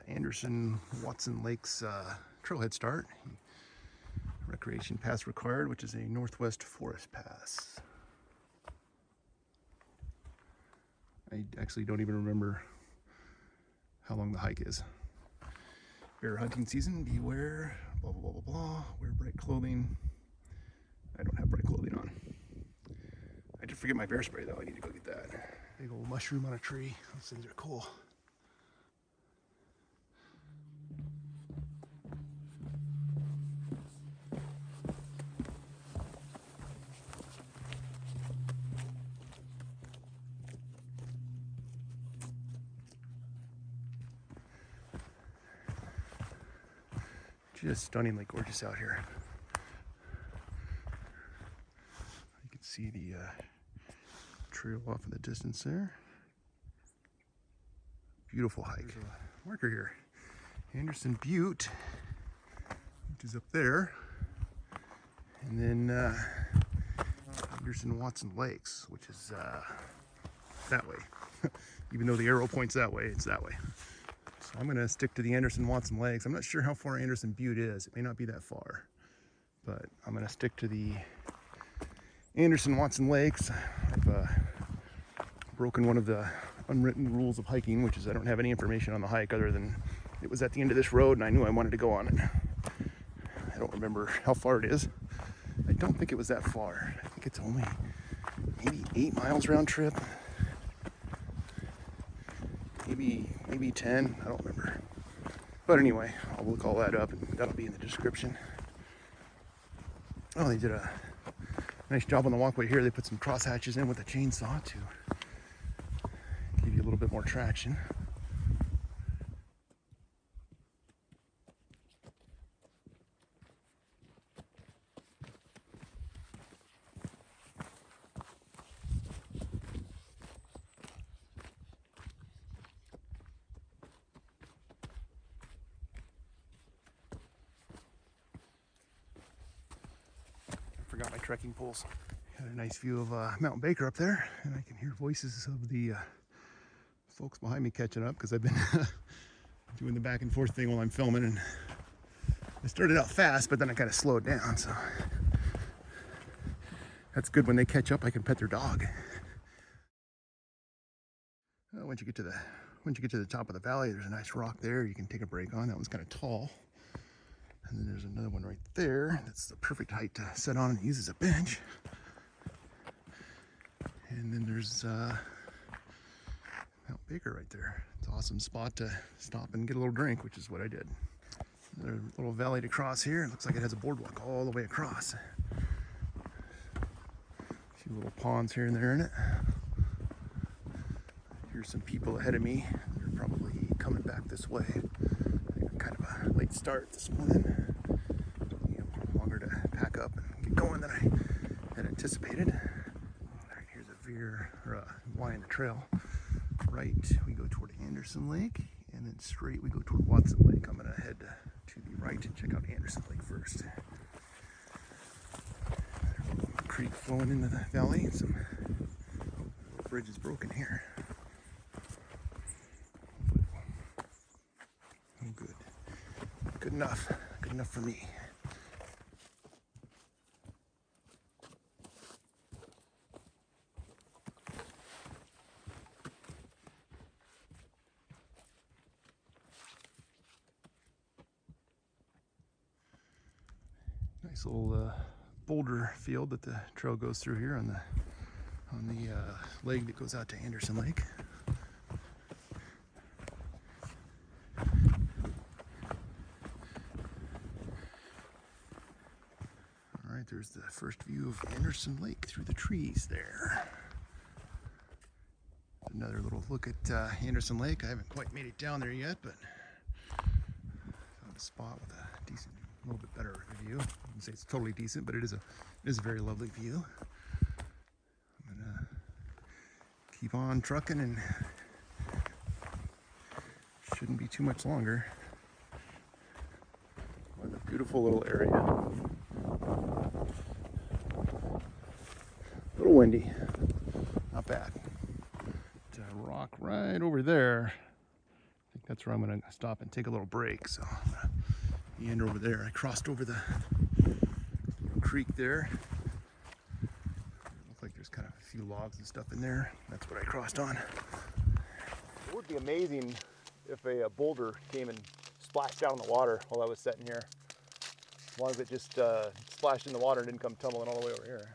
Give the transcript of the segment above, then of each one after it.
Anderson Watson Lakes trailhead start. Recreation pass required, which is a Northwest Forest Pass. I actually don't even remember how long the hike is. Bear hunting season, beware, blah, blah, blah, blah, blah. Wear bright clothing. I don't have bright clothing on. I did forget my bear spray though, I need to go get that. Big old mushroom on a tree, those things are cool. Just stunningly gorgeous out here. You can see the trail off in the distance there. Beautiful hike. There's a marker here. Anderson Butte, which is up there. And then Anderson Watson Lakes, which is that way. Even though the arrow points that way, it's that way. So I'm going to stick to the Anderson Watson Lakes. I'm not sure how far Anderson Butte is. It may not be that far, but I'm going to stick to the Anderson Watson Lakes. I've broken one of the unwritten rules of hiking, which is I don't have any information on the hike other than it was at the end of this road and I knew I wanted to go on it. I don't remember how far it is. I don't think it was that far. I think it's only maybe 8 miles round trip. Maybe 10, I don't remember. But anyway, I'll look all that up and that'll be in the description. Oh, they did a nice job on the walkway here. They put some cross hatches in with a chainsaw to give you a little bit more traction. Forgot my trekking poles. Got a nice view of Mountain Baker up there, and I can hear voices of the folks behind me catching up because I've been doing the back and forth thing while I'm filming, and I started out fast, but then I kind of slowed down, so that's good. When they catch up, I can pet their dog. Once you get to the top of the valley, there's a nice rock there you can take a break on. That one's kind of tall. And then there's another one right there. That's the perfect height to sit on and use as a bench. And then there's Mount Baker right there. It's an awesome spot to stop and get a little drink, which is what I did. Another little valley to cross here. It looks like it has a boardwalk all the way across. A few little ponds here and there in it. Here's some people ahead of me. They're probably coming back this way. Kind of a late start this morning. Longer to pack up and get going than I had anticipated. All right, here's a veer or a Y in the trail. Right, we go toward Anderson Lake, and then straight we go toward Watson Lake. I'm gonna head to the right and check out Anderson Lake first. There's a little creek flowing into the valley, and some bridge is broken here. Good. Good enough. Good enough for me. Nice little boulder field that the trail goes through here on the leg that goes out to Anderson Lake. There's the first view of Anderson Lake through the trees there. Another little look at Anderson Lake. I haven't quite made it down there yet, but found a spot with a decent, a little bit better view. I wouldn't say it's totally decent, but it is a very lovely view. I'm gonna keep on trucking, and shouldn't be too much longer. What a beautiful little area. A little windy, not bad. Rock right over there. I think that's where I'm gonna stop and take a little break. So I'm gonna end over there. I crossed over the creek there. Looks like there's kind of a few logs and stuff in there. That's what I crossed on. It would be amazing if a boulder came and splashed down in the water while I was sitting here. As long as it just splashed in the water and didn't come tumbling all the way over here.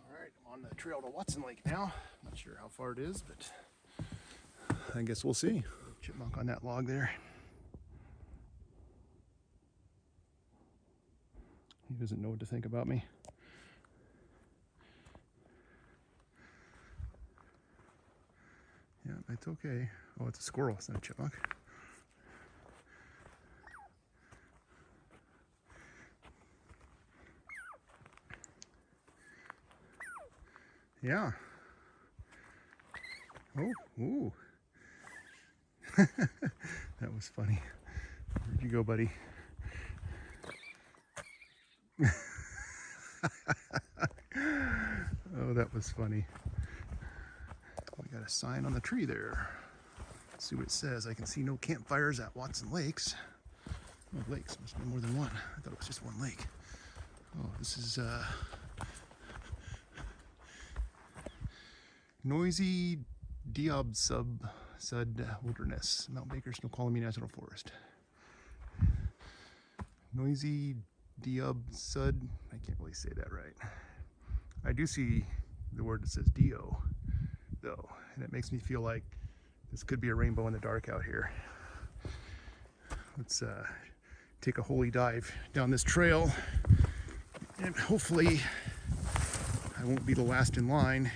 Alright, I'm on the trail to Watson Lake now. Not sure how far it is, but I guess we'll see. Chipmunk on that log there. He doesn't know what to think about me. Yeah, it's okay. Oh, it's a squirrel, it's not a chipmunk. Yeah. Oh, ooh. That was funny. Where'd you go, buddy? Oh, that was funny. We got a sign on the tree there. Let's see what it says. I can see no campfires at Watson Lakes. Oh, lakes, must be more than one. I thought it was just one lake. Oh, this is Noisy Diab Sud Wilderness, Mount Baker, Snoqualamie National Forest. Noisy Diab Sud, I can't really say that right. I do see the word that says Dio, though, and it makes me feel like this could be a rainbow in the dark out here. Let's take a holy dive down this trail, and hopefully I won't be the last in line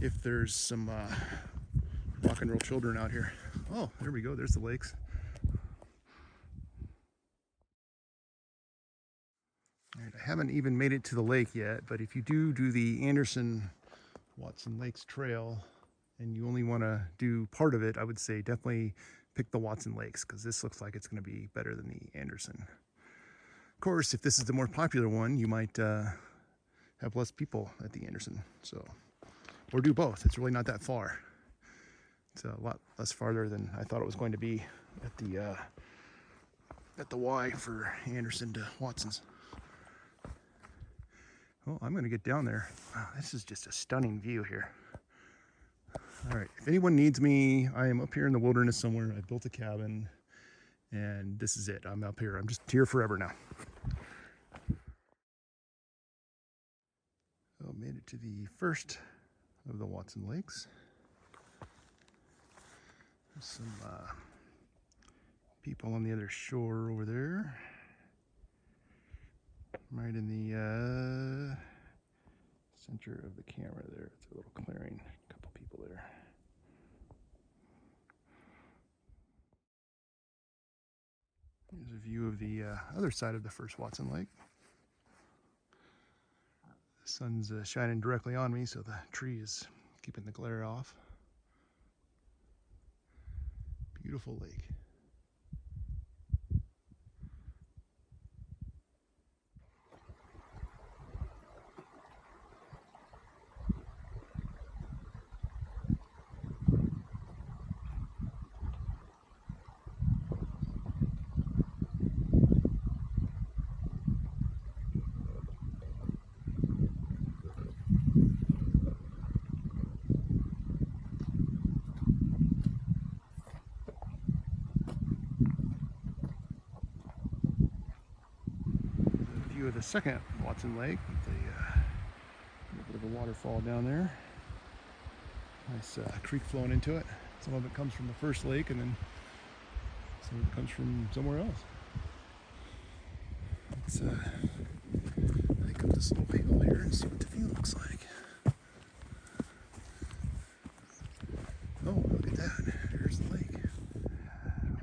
if there's some rock and roll children out here. Oh, there we go, there's the lakes. All right, I haven't even made it to the lake yet, but if you do the Anderson Watson Lakes Trail and you only want to do part of it, I would say definitely pick the Watson Lakes, because this looks like it's going to be better than the Anderson. Of course, if this is the more popular one, you might have less people at the Anderson, so, or do both. It's really not that far. It's a lot less farther than I thought it was going to be at the Y for Anderson to Watson's. Oh, I'm going to get down there. Wow, this is just a stunning view here. All right, if anyone needs me, I am up here in the wilderness somewhere. I built a cabin, and this is it. I'm up here. I'm just here forever now. So made it to the first of the Watson Lakes. There's some people on the other shore over there. Right in the center of the camera there. It's a little clearing. A couple people there. Here's a view of the other side of the first Watson Lake. The sun's shining directly on me, so the tree is keeping the glare off. Beautiful lake. View of the second Watson Lake with a bit of a waterfall down there. Nice creek flowing into it. Some of it comes from the first lake, and then some of it comes from somewhere else. Let's hike up this little hill here and see what the view looks like. Oh, look at that. There's the lake.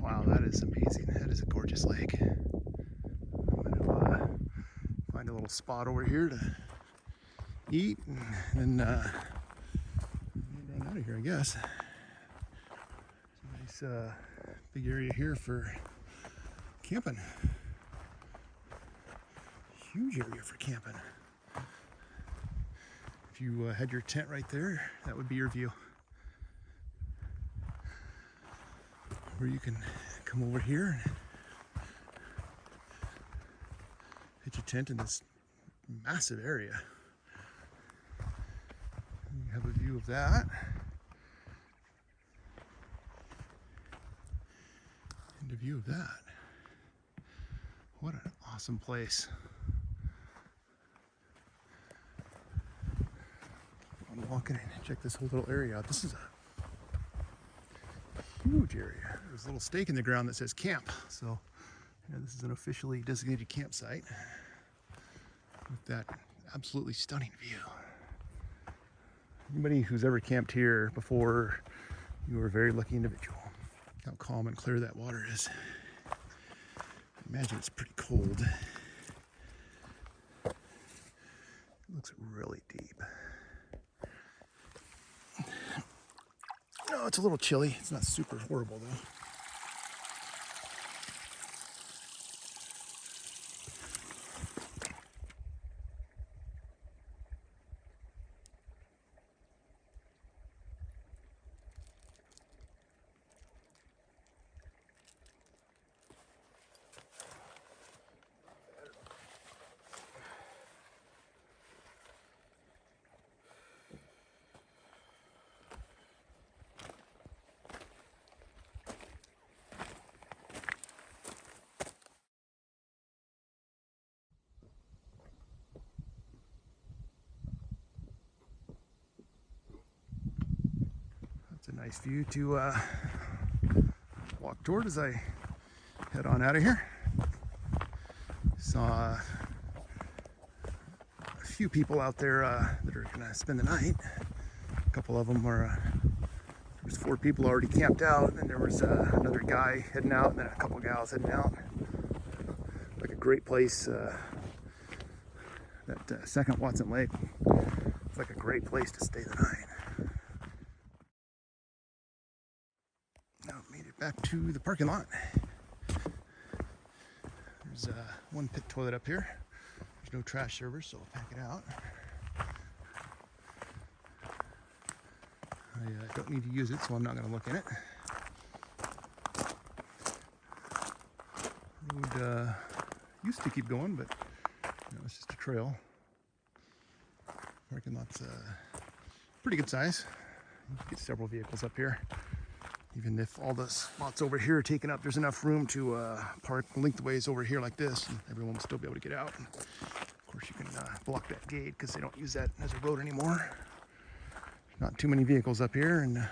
Wow, that is amazing. That is a gorgeous lake. I'm gonna find a little spot over here to eat, and then run out of here, I guess. It's a nice big area here for camping. Huge area for camping. If you had your tent right there, that would be your view. Or you can come over here and pitch your tent in this massive area. You have a view of that. And a view of that. What an awesome place. I'm walking in and check this whole little area out. This is a huge area. There's a little stake in the ground that says camp. So this is an officially designated campsite with that absolutely stunning view. Anybody who's ever camped here before, you are a very lucky individual. Look how calm and clear that water is. I imagine it's pretty cold. It looks really deep. No, it's a little chilly. It's not super horrible though. It's a nice view to walk toward as I head on out of here. Saw a few people out there that are gonna spend the night. A couple of them were, there was 4 people already camped out, and then there was another guy heading out, and then a couple gals heading out. Like a great place, that second Watson Lake. It's like a great place to stay the night. Made it back to the parking lot. There's one pit toilet up here. There's no trash service, so I'll pack it out. I don't need to use it, so I'm not going to look in it. Road used to keep going, but it's just a trail. Parking lot's pretty good size. You can get several vehicles up here. Even if all the spots over here are taken up, there's enough room to park lengthways over here like this, and everyone will still be able to get out. Of course, you can block that gate because they don't use that as a road anymore. Not too many vehicles up here, and I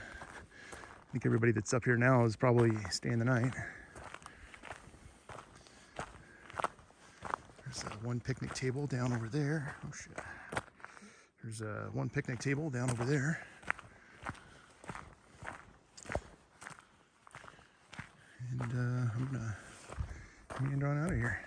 think everybody that's up here now is probably staying the night. There's one picnic table down over there. Oh shit. There's one picnic table down over there. And I'm gonna meander on out of here.